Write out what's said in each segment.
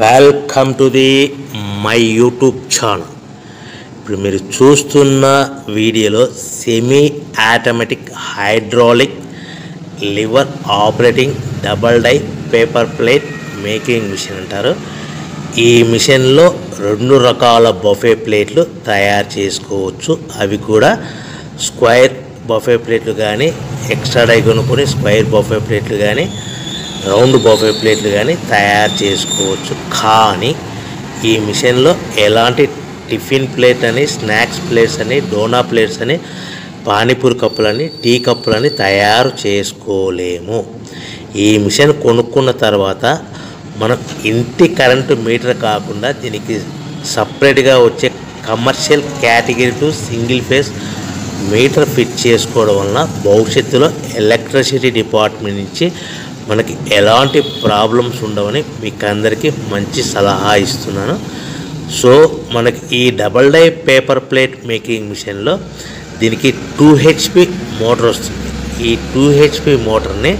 Welcome to the my YouTube channel. ఇప్పుడు మీరు చూస్తున్న వీడియోలో semi automatic hydraulic lever operating double die paper plate making machine అంటారు. ఈ మిషన్లో 2 రకాల బఫే ప్లేట్లు తయారు చేసుకోవచ్చు. అవి కూడా స్క్వేర్ బఫే ప్లేట్లు కానీ, ఎక్స్ట్రా డై కొనుక్కొని స్క్వేర్ బఫే ప్లేట్లు కానీ, రౌండ్ బఫే ప్లేట్లు కానీ తయారు చేసుకోవచ్చు. కానీ ఈ మిషన్లో ఎలాంటి టిఫిన్ ప్లేట్ అని, స్నాక్స్ ప్లేట్స్ అని, డోనా ప్లేట్స్ అని, పానీపూరి కప్పులని, టీ కప్పులని తయారు చేసుకోలేము. ఈ మిషన్ కొనుక్కున్న తర్వాత మనం ఇంటి కరెంటు మీటర్ కాకుండా దీనికి సపరేట్గా వచ్చే commercial category to single phase metre fit చేసుకోవడం వలన భవిష్యత్తులో ఎలక్ట్రిసిటీ డిపార్ట్మెంట్ నుంచి మనకి ఎలాంటి ప్రాబ్లమ్స్ ఉండవని మీకు అందరికీ మంచి సలహా ఇస్తున్నాను. సో మనకి ఈ double die paper plate making మిషన్లో దీనికి 2 HP మోటార్ వస్తుంది. ఈ 2 HP మోటార్ని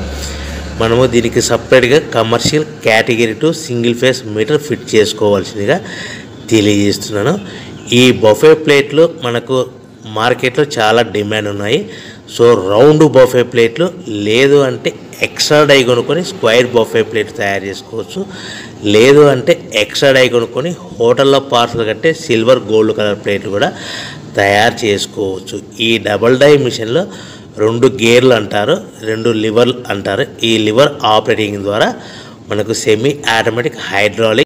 మనము దీనికి సపరేట్గా commercial category to single phase metre fit చేసుకోవాల్సిందిగా తెలియజేస్తున్నాను. ఈ బఫే ప్లేట్లు మనకు మార్కెట్లో చాలా డిమాండ్ ఉన్నాయి. సో రౌండ్ బఫే ప్లేట్లు లేదు అంటే ఎక్స్ట్రా డై కొనుక్కొని స్క్వేర్ బఫే ప్లేట్ తయారు చేసుకోవచ్చు. లేదు అంటే ఎక్స్ట్రా డై కొనుక్కొని హోటల్లో పార్సల్ కట్టే సిల్వర్ గోల్డ్ కలర్ ప్లేట్లు కూడా తయారు చేసుకోవచ్చు. ఈ డబల్ డై మిషన్లో 2 గేర్లు అంటారు, 2 లివర్లు అంటారు. ఈ లివర్ ఆపరేటింగ్ ద్వారా మనకు సెమీ ఆటోమేటిక్ హైడ్రాలిక్